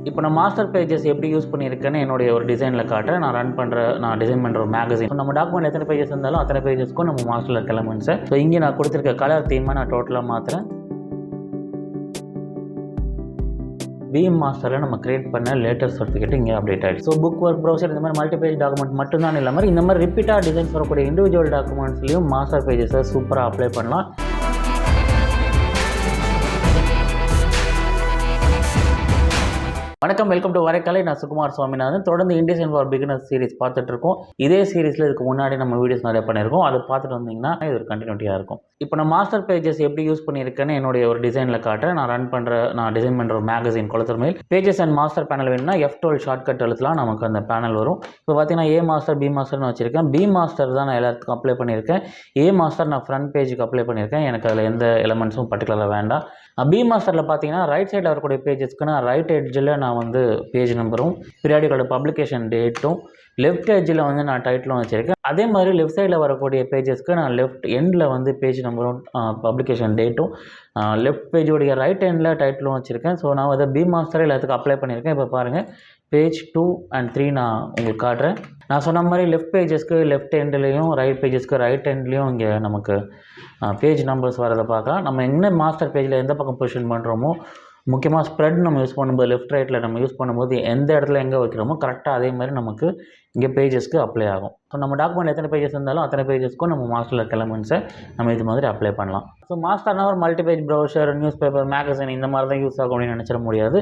இப்போ நான் master pages எப்படி யூஸ் பண்ணியிருக்கேன்னு என்னுடைய ஒரு டிசைனில் காட்டுறேன். நான் டிசைன் பண்ணுற ஒரு மேகசின். நம்ம டாக்குமெண்ட் எத்தனை பேஜஸ் இருந்தாலும் அத்தனை பேஜஸ்க்கும் நம்ம மாஸ்டரில் இருக்க எலமெண்ட்ஸை இங்கே நான் கொடுத்துருக்க கலர் தீமை நான் டோட்டலாக மாற்றுறேன். பீம் மாஸ்டரில் நம்ம கிரியேட் பண்ண லேட்டஸ்ட் சர்டிஃபிகேட் இங்கே அப்டேட் ஆகிடுச்சு. ஸோ புக் ஒர்க் ப்ரௌசர் இந்த மாதிரி மல்டி பேஜ் டாக்குமெண்ட் மட்டும்தான் இல்லாமல் இந்த மாதிரி ரிப்பீட்டாக டிசைன்ஸ் வரக்கூடிய இண்டிவிஜுவல் டாக்குமெண்ட்ஸ்லையும் மாஸ்டர் பேஜஸை சூப்பராக அப்ளை பண்ணலாம். வணக்கம், வெல்கம் டு வரைக்கலை. நான் சுகுமார் சுவாமிநாதன். தொடர்ந்து இண்டிசைன் ஃபார் பிகினர்ஸ் சீரிஸ் பார்த்துட்டு இருக்கோம். இதே சீரிஸில் இதுக்கு முன்னாடி நம்ம வீடியோஸ் நிறைய பண்ணியிருக்கோம். அதை பார்த்துட்டு வந்தீங்கன்னா இது ஒரு கண்டினியூட்டியாக இருக்கும். இப்போ நான் மாஸ்டர் பேஜஸ் எப்படி யூஸ் பண்ணியிருக்கேன்னு என்னுடைய ஒரு டிசைனில் காட்டுறேன். நான் டிசைன் பண்ணுற ஒரு magazine Kulathur mail pages and master panel வேணும்னா F12 ஷார்ட்கட் அழுத்தலாம், நமக்கு அந்த பேனல் வரும். இப்போ பார்த்தீங்கன்னா ஏ மாஸ்டர் பி மாஸ்டர்னு வச்சுருக்கேன். பி மாஸ்டர் தான் நான் எல்லாத்துக்கும் அப்ளை பண்ணியிருக்கேன். ஏ மாஸ்டர் நான் ஃப்ரண்ட் பேஜுக்கு அப்ளை பண்ணியிருக்கேன். எனக்கு அதில் எந்த எலமெண்ட்ஸும் பர்டிகுலராக வேண்டாம். பி மாஸ்டரில் பார்த்தீங்கன்னா ரைட் சைடில் வரக்கூடிய பேஜஸ்க்கு நான் ரைட் எட்ஜில் நான் வந்து பேஜ் நம்பரும் பீரியாடிக்கோட பப்ளிகேஷன் டேட்டும், லெஃப்ட் எட்ஜில் வந்து நான் டைட்டிலும் வச்சுருக்கேன். அதே மாதிரி லெஃப்ட் சைடில் வரக்கூடிய பேஜஸ்க்கு நான் லெஃப்ட் எண்டில் வந்து பேஜ் நம்பரும் பப்ளிகேஷன் டேட்டும், லெஃப்ட் பேஜோடைய ரைட் எண்டில் டைட்டிலும் வச்சுருக்கேன். ஸோ நான் அதை பி மாஸ்டர் எல்லாத்துக்கும் அப்ளை பண்ணியிருக்கேன். இப்போ பாருங்கள், பேஜ் 2 and 3 நான் உங்களுக்கு காட்டுறேன். நான் சொன்ன மாதிரி லெஃப்ட் பேஜஸ்க்கு லெஃப்ட் எண்ட்லேயும் ரைட் பேஜஸ்க்கு ரைட் எண்ட்லேயும் இங்கே நமக்கு பேஜ் நம்பர்ஸ் வரதை பார்க்கலாம். நம்ம என்ன மாஸ்டர் பேஜில் எந்த பக்கம் பொசிஷன் பண்ணுறோமோ, முக்கியமாக ஸ்ப்ரெட் நம்ம யூஸ் பண்ணும்போது லெஃப்ட் ரைட்டில் நம்ம யூஸ் பண்ணும்போது எந்த இடத்துல எங்கே வைக்கிறோமோ கரெக்டாக அதே மாதிரி நமக்கு இங்கே பேஜஸ்க்கு அப்ளை ஆகும். ஸோ நம்ம டாக்குமெண்ட் எத்தனை பேஜஸ் இருந்தாலும் அத்தனை பேஜஸ்க்கும் நம்ம மாஸ்டரில் இருக்க எலமெண்ட்ஸை நம்ம இது மாதிரி அப்ளை பண்ணலாம். ஸோ மாஸ்டர்னா ஒரு multi page browser, news paper, magazine இந்த மாதிரி தான் யூஸ் ஆகும் அப்படின்னு நினச்சிட முடியாது.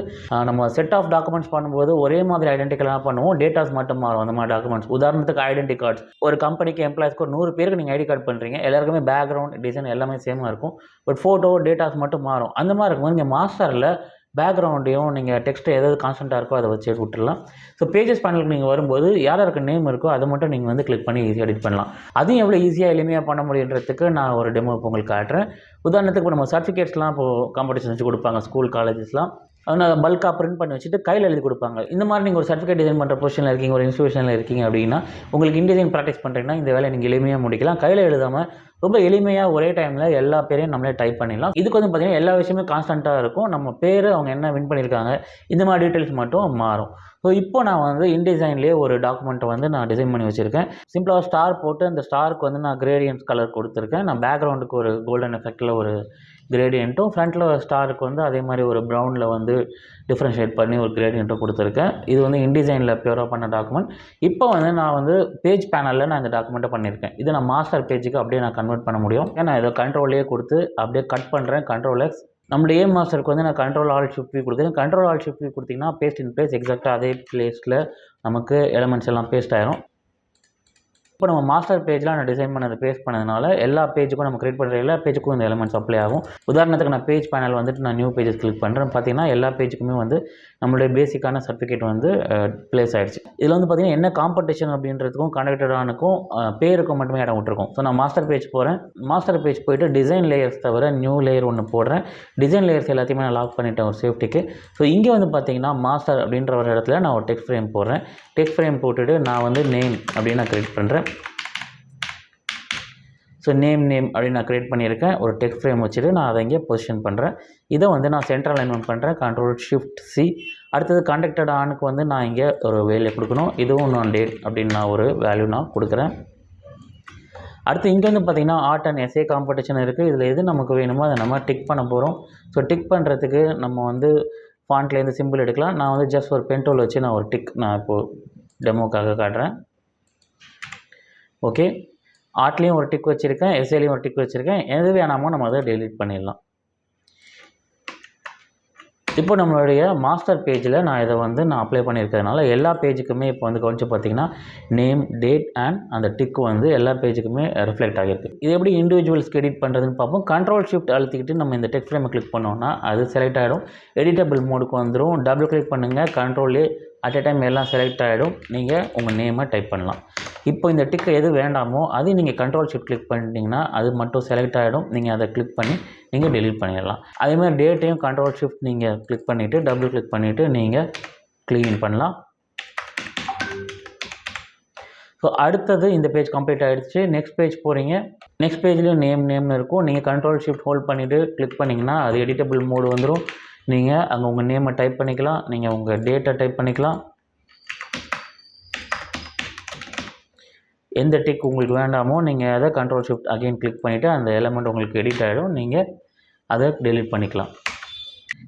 நம்ம செட் ஆஃப் டாக்குமெண்ட்ஸ் பண்ணும்போது ஒரே மாதிரி ஐடென்டிக்கலாக பண்ணுவோம், டேட்டாஸ் மட்டும் மாறும் அந்த மாதிரி டாக்குமெண்ட்ஸ். உதாரணத்துக்கு ஐடென்டி கார்ட்ஸ், ஒரு கம்பெனிக்கு எம்ப்ளாய்ஸ்க்கு ஒரு 100 பேருக்கு நீங்கள் ஐடி கார்டு பண்ணுறீங்க, எல்லாருக்குமே பேக்ரவுண்ட் டிசைன் எல்லாமே சேமாக இருக்கும், பட் ஃபோட்டோ டேட்டாஸ் மட்டும் மாறும். அந்த மாதிரி இருக்கும்போது நீங்கள் மாஸ்டரில் பேக்ரவுண்டையும் நீங்கள் டெக்ஸ்ட்டு எதாவது கான்ஸ்டண்ட்டாக இருக்கோ அதை வச்சு விட்டுடலாம். ஸோ பேஜஸ் பேனலுக்கு நீங்கள் வரும்போது யாருக்கு நேம் இருக்கோ அதை மட்டும் நீங்கள் வந்து கிளிக் பண்ணி ஈஸியாக எடிட் பண்ணலாம். அதையும் எவ்வளோ ஈஸியாக எளிமையாக பண்ண முடியுன்றதுக்கு நான் ஒரு டெமோ இப்போ உங்களுக்கு காட்டுறேன். உதாரணத்துக்கு இப்போ நம்ம சர்டிஃபிகேட்ஸ்லாம் இப்போது காம்படிஷன் வச்சு கொடுப்பாங்க ஸ்கூல் காலேஜஸ்லாம். அதனால் பல்காக பிரிண்ட் பண்ணி வச்சுட்டு கையில் எழுதி கொடுப்பாங்க. இந்த மாதிரி நீங்கள் ஒரு சர்டிஃபிகேட் டிசைன் பண்ணுற பொசிஷனில் இருக்கீங்க, ஒரு இன்ஸ்டியூஷனில் இருக்கீங்க அப்படின்னா உங்களுக்கு இன்டிசைன் ப்ராக்டிஸ் பண்ணுறீங்கன்னா இந்த வேலையை நீங்கள் எளிமையாக முடிக்கலாம். கையில் எழுதாமல் ரொம்ப எளிமையாக ஒரே டைமில் எல்லா பேரையும் நம்மளே டைப் பண்ணிடலாம். இதுக்கு வந்து பார்த்திங்கன்னா எல்லா விஷயமே கான்ஸ்டண்ட்டாக இருக்கும். நம்ம பேர், அவங்க என்ன வின் பண்ணியிருக்காங்க, இந்த மாதிரி டீட்டெயில்ஸ் மட்டும் மாறும். ஸோ இப்போ நான் வந்து இன்டிசைன்லேயே ஒரு டாக்குமெண்ட்டை வந்து நான் டிசைன் பண்ணி வச்சுருக்கேன். சிம்பிளாக ஸ்டார் போட்டு அந்த ஸ்டாருக்கு வந்து நான் கிரேடியன்ஸ் கலர் கொடுத்துருக்கேன். நான் பேக்ரவுண்டுக்கு ஒரு கோல்டன் எஃபெக்டில் ஒரு கிரேடியண்ட்டும், ஃப்ரண்ட்டில் ஸ்டாருக்கு வந்து அதே மாதிரி ஒரு ப்ரௌனில் வந்து டிஃப்ரென்ஷியேட் பண்ணி ஒரு கிரேடியண்ட்டும் கொடுத்துருக்கேன். இது வந்து இன்டிசைனில் பியூராக பண்ண டாக்குமெண்ட். இப்போ வந்து நான் வந்து பேஜ் பேனலில் நான் இந்த டாக்குமெண்ட்டை பண்ணியிருக்கேன். இதை நான் மாஸ்டர் பேஜுக்கு அப்படியே நான் கன்வெர்ட் பண்ண முடியும். ஏன்னா இதை கண்ட்ரோல்லே கொடுத்து அப்படியே கட் பண்ணுறேன், Ctrl+X. நம்மளுடைய ஏ மாஸ்டருக்கு வந்து நான் Ctrl+Alt+V கொடுக்குறேன். Ctrl+Alt+V கொடுத்திங்கன்னா பேஸ்ட் இன் பிளேஸ் எக்ஸாக்டாக அதே பிளேஸில் நமக்கு எலமெண்ட்ஸ் எல்லாம் பேஸ்ட் ஆயிரும். இப்போ நம்ம மாஸ்டர் பேஜில் நான் டிசைன் பண்ணதை பேஸ்ட் பண்ணதுனால எல்லா பேஜுக்கும் நம்ம கிரியேட் பண்ணுற எல்லா பேஜுக்கும் இந்த எலமெண்ட்ஸ் அப்ளை ஆகும். உதாரணத்துக்கு நான் பேஜ் பேனல் வந்துட்டு நான் நியூ பேஜஸ் கிளிக் பண்ணுறேன். பார்த்தீங்கன்னா எல்லா பேஜுக்குமே வந்து நம்மளுடைய பேசிக்கான சர்டிஃபிகேட் வந்து ப்ளேஸ் ஆகிடுச்சு. இதில் வந்து பார்த்திங்கன்னா என்ன காம்படிஷன் அப்படின்றதுக்கும் கண்டக்டடானுக்கும் பேருக்கும் மட்டுமே இடம் விட்டுருக்கும். ஸோ நான் மாஸ்டர் பேஜ் போகிறேன். மாஸ்டர் பேஜ் போய்ட்டு டிசைன் லேயர்ஸ் தவிர நியூ லேயர் ஒன்று போடுறேன். டிசைன் லேயர்ஸ் எல்லாத்தையுமே நான் லாக் பண்ணிட்டேன் ஒரு சேஃப்டிக்கு. ஸோ இங்கே வந்து பார்த்திங்கன்னா மாஸ்டர் அப்படின்ற ஒரு இடத்துல நான் ஒரு டெக்ஸ்ட் ஃப்ரேம் போடுறேன். டெக்ஸ்ட் ஃப்ரேம் போட்டுட்டு நான் வந்து நேம் அப்படின்னு நான் கிரியேட் பண்ணுறேன். ஸோ நேம் அப்படின்னு நான் க்ரியேட் பண்ணியிருக்கேன். ஒரு டெக்ஸ்ட் ஃப்ரேம் வச்சுட்டு நான் அதை இங்கே பொசிஷன் பண்ணுறேன். இதை வந்து நான் சென்டர் அலைன்மெண்ட் பண்ணுறேன், Ctrl+Shift+C. அடுத்தது கண்டக்டட் ஆனுக்கு வந்து நான் இங்கே ஒரு வேல்யூ கொடுக்கணும். இதுவும் நான் டேட் அப்படின்னு நான் ஒரு வேல்யூ நான் கொடுக்குறேன். அடுத்து இங்கே வந்து பார்த்திங்கன்னா ஆர்ட் அண்ட் எஸ்ஏ காம்படிஷன் இருக்குது. இதில் எது நமக்கு வேணுமோ அதை நம்ம டிக் பண்ண போகிறோம். ஸோ டிக் பண்ணுறதுக்கு நம்ம வந்து ஃபாண்ட்லேருந்து சிம்பிள் எடுக்கலாம். நான் வந்து ஜஸ்ட் ஒரு பென் டூல் வச்சு நான் ஒரு டிக் நான் இப்போது டெமோக்காக காட்டுறேன். ஓகே, ஆர்ட்லேயும் ஒரு டிக் வச்சுருக்கேன், எஸ்ஏலையும் ஒரு டிக் வச்சுருக்கேன். எது வேணாமோ நம்ம அதை டெலீட் பண்ணிடலாம். இப்போ நம்மளுடைய மாஸ்டர் பேஜில் நான் இதை வந்து நான் அப்ளை பண்ணியிருக்கிறதுனால எல்லா பேஜுக்குமே இப்போ வந்து கவனிச்சு பார்த்திங்கன்னா நேம், டேட் அண்ட் அந்த டிக் வந்து எல்லா பேஜுக்குமே ரிஃப்ளெக்ட் ஆகிருக்கு. இது எப்படி இண்டிவிஜுவல்ஸ்க்கு எடிட் பண்ணுறதுன்னு பார்ப்போம். Ctrl+Shift அழுத்திக்கிட்டு நம்ம இந்த டெக்ஸ்ட் ஃப்ரேமை கிளிக் பண்ணோம்னா அது செலக்ட் ஆகிடும். எடிட்டபிள் மோடுக்கு வந்துடும். டபுள் கிளிக் பண்ணுங்கள், Ctrl+A, அட் எ டைம் எல்லாம் செலக்ட் ஆகிடும். நீங்கள் உங்கள் நேமை டைப் பண்ணலாம். இப்போ இந்த டிக்கை எது வேண்டாமோ அதையும் நீங்கள் Ctrl+Shift கிளிக் பண்ணிட்டீங்கன்னா அது மட்டும் செலக்ட் ஆகிடும். நீங்கள் அதை கிளிக் பண்ணி நீங்கள் டெலீட் பண்ணிடலாம். அதேமாதிரி டேட்டையும் Ctrl+Shift நீங்கள் கிளிக் பண்ணிவிட்டு டபுள் கிளிக் பண்ணிவிட்டு நீங்கள் க்ளீன் பண்ணலாம். ஸோ அடுத்தது இந்த பேஜ் கம்ப்ளீட் ஆகிடுச்சு. நெக்ஸ்ட் பேஜ் போகிறீங்க. நெக்ஸ்ட் பேஜ்லேயும் நேம்னு இருக்கும். நீங்கள் Ctrl+Shift ஹோல்ட் பண்ணிவிட்டு கிளிக் பண்ணிங்கன்னா அது எடிட்டபிள் மோடு வந்துடும். நீங்கள் அங்கே உங்கள் நேமை டைப் பண்ணிக்கலாம், நீங்கள் உங்கள் டேட்டை டைப் பண்ணிக்கலாம். எந்த டிக் உங்களுக்கு வேண்டாமோ நீங்கள் அதை கண்ட்ரோல் ஷிஃப்ட் அகைன் கிளிக் பண்ணிவிட்டு அந்த எலமெண்ட் உங்களுக்கு எடிட் ஆகிடும். நீங்கள் அதை டெலீட் பண்ணிக்கலாம்.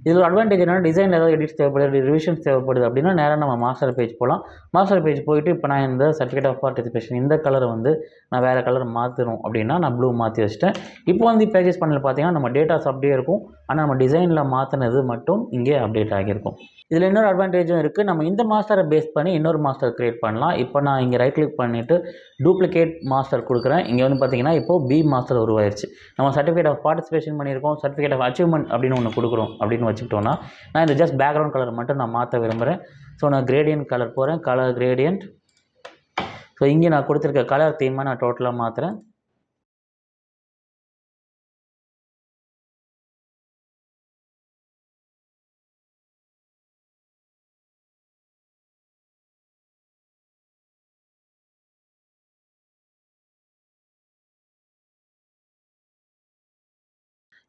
இதில் அட்வான்டேஜ் என்னென்னா டிசைன் ஏதாவது எடிட்ஸ் தேவைப்படுது, ரிவிஷன்ஸ் தேவைப்படுது அப்படின்னா நேராக நம்ம மாஸ்டர் பேஜ் போகலாம். மாஸ்டர் பேஜ் போயிட்டு இப்போ நான் இந்த சர்டிஃபிகேட் ஆஃப் பார்ட்டிசிபேஷன் இந்த கலரை வந்து நான் வேறு கலர் மாற்றணும் அப்படின்னா நான் ப்ளூ மாற்றி வச்சிட்டேன். இப்போ வந்து பேஜஸ் பண்ணல பார்த்தீங்கன்னா நம்ம டேட்டாஸ் அப்படியே இருக்கும், ஆனால் நம்ம டிசைனில் மாற்றினது மட்டும் இங்கே அப்டேட் ஆகியிருக்கும். இதில் இன்னொரு அட்வான்டேஜும் இருக்குது. நம்ம இந்த மாஸ்டரை பேஸ் பண்ணி இன்னொரு மாஸ்டர் க்ரியேட் பண்ணலாம். இப்போ நான் இங்கே ரைட் கிளிக் பண்ணிவிட்டு டூப்ளிகேட் மாஸ்டர் கொடுக்குறேன். இங்கே வந்து பார்த்தீங்கன்னா இப்போது பி மாஸ்டர் உருவாயிருச்சு. நம்ம சர்டிஃபிகேட் ஆஃப் பார்ட்டிசிபேஷன் பண்ணியிருக்கோம், சர்டிஃபிகேட் ஆஃப் அச்சீவ்மெண்ட் அப்படின்னு ஒன்று கொடுக்குறோம் அப்படின்னு வச்சுக்கிட்டோன்னா நான் இந்த ஜஸ்ட் பேக்ரவுண்ட் கலர் மட்டும் நான் மாற்ற விரும்புகிறேன். ஸோ நான் கிரேடியன்ட் கலர் போகிறேன், கலர் கிரேடியன்ட். ஸோ இங்கே நான் கொடுத்துருக்க கலர் தீமை நான் டோட்டலாக மாற்றுறேன்.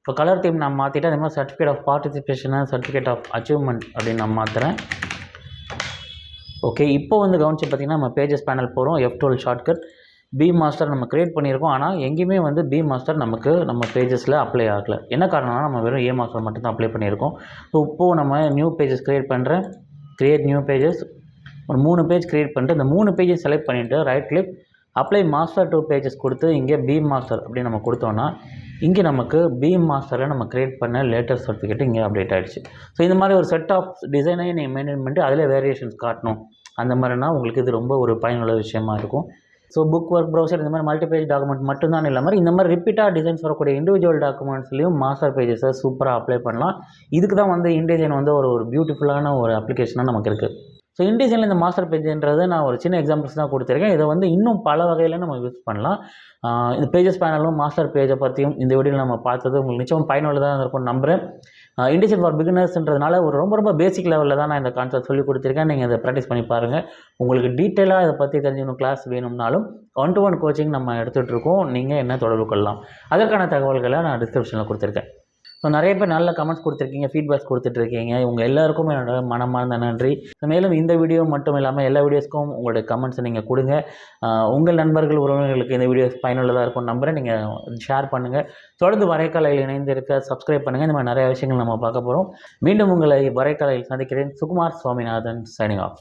இப்போ கலர் தீம் நான் மாற்றிட்டு அதே மாதிரி சர்டிஃபிகேட் ஆஃப் பார்ட்டிசிபேஷனை சர்டிஃபிகேட் ஆஃப் அச்சீவ்மெண்ட் அப்படின்னு நான் மாற்றுறேன். ஓகே, இப்போ வந்து கவனிச்சு பார்த்திங்கன்னா நம்ம பேஜஸ் பேனல் போகிறோம். F12 shortcut. பி மாஸ்டர் நம்ம க்ரியேட் பண்ணியிருக்கோம், ஆனால் எங்கேயுமே வந்து பி மாஸ்டர் நமக்கு நம்ம பேஜஸில் அப்ளை ஆகலை. என்ன காரணம்னா நம்ம வெறும் ஏ மாஸ்டர் மட்டும்தான் அப்ளை பண்ணியிருக்கோம். ஸோ இப்போது நம்ம நியூ பேஜஸ் க்ரியேட் பண்ணுறேன். Create new pages. ஒரு 3 பேஜ் க்ரியேட் பண்ணிட்டு இந்த 3 பேஜஸ் செலக்ட் பண்ணிவிட்டு right click apply master to pages கொடுத்து இங்கே பி மாஸ்டர் அப்படின்னு நம்ம கொடுத்தோன்னா இங்கே நமக்கு பி மாஸ்டரில் நம்ம க்ரியேட் பண்ண லேட்டஸ்ட் சர்டிஃபிகேட் இங்கே அப்டேட் ஆகிடுச்சு. ஸோ இந்த மாதிரி ஒரு செட் ஆஃப் டிசைனையும் நீங்கள் மெயின்டைன் பண்ணிட்டு அதில் வேரியேஷன்ஸ் காட்டணும் அந்த மாதிரினா உங்களுக்கு இது ரொம்ப ஒரு பயனுள்ள விஷயமா இருக்கும். ஸோ புக் ஒர்க் ப்ரௌசர் இந்த மாதிரி மல்டிபேஜ் டாக்குமெண்ட் மட்டும்தான் இல்லாமல் இந்த மாதிரி ரிப்பீட்டாக டிசைன்ஸ் வரக்கூடிய இண்டிவிஜுவல் டாக்குமெண்ட்ஸ்லையும் மாஸ்டர் பேஜஸை சூப்பராக அப்ளை பண்ணலாம். இதுக்கு தான் வந்து இன்டிசைன் வந்து ஒரு பியூட்டிஃபுல்லான ஒரு அப்ளிகேஷனாக நமக்கு இருக்குது. ஸோ இன்டிசைனில் இந்த மாஸ்டர் பேஜ்ன்றது நான் ஒரு சின்ன எக்ஸாம்பிள்ஸ் தான் கொடுத்துருக்கேன். இதை வந்து இன்னும் பல வகையில் நம்ம யூஸ் பண்ணலாம். இந்த பேஜஸ் பேனலும் மாஸ்டர் பேஜை பற்றியும் இந்த வீடியோவில் நம்ம பார்த்தது உங்களுக்கு நிச்சயம் பயனுள்ளதாக இருக்கும்னு நம்புகிறேன். இண்டிசைன் ஃபார் பிகினர்ஸ்ன்றதுனால ஒரு ரொம்ப பேசிக் லெவலில் தான் நான் இந்த கான்செப்ட் சொல்லி கொடுத்துருக்கேன். நீங்கள் இதை ப்ராக்டிஸ் பண்ணி பாருங்கள். உங்களுக்கு டீட்டெயிலாக இதை பற்றி தெரிஞ்சுக்கணும் கிளாஸ் வேணும்னாலும் 1-to-1 கோச்சிங் நம்ம எடுத்துகிட்டு இருக்கோம். நீங்கள் என்ன தொடர்பு கொள்ளலாம். அதற்கான தகவல்களை நான் டிஸ்கிரிப்ஷனில் கொடுத்துருக்கேன். ஸோ நிறைய பேர் நல்ல கமெண்ட்ஸ் கொடுத்துருக்கீங்க, ஃபீட்பேக்ஸ் கொடுத்துட்ருக்கீங்க. உங்கள் எல்லாருக்கும் என்னோட மனமார்ந்த நன்றி. மேலும் இந்த வீடியோ மட்டும் இல்லாமல் எல்லா வீடியோஸ்க்கும் உங்களுடைய கமெண்ட்ஸை நீங்கள் கொடுங்க. உங்கள் நண்பர்கள் உறவினர்களுக்கு இந்த வீடியோஸ் பயனுள்ளதாக இருக்கும்னு நம்புகிறேன். நீங்கள் ஷேர் பண்ணுங்கள். தொடர்ந்து வரைகலையில் இணைந்திருக்க சப்ஸ்கிரைப் பண்ணுங்கள். இந்த மாதிரி நிறைய விஷயங்கள் நம்ம பார்க்க போகிறோம். மீண்டும் உங்களை வரைகலையில் சந்திக்கிறேன். Sukumar Swaminathan signing off.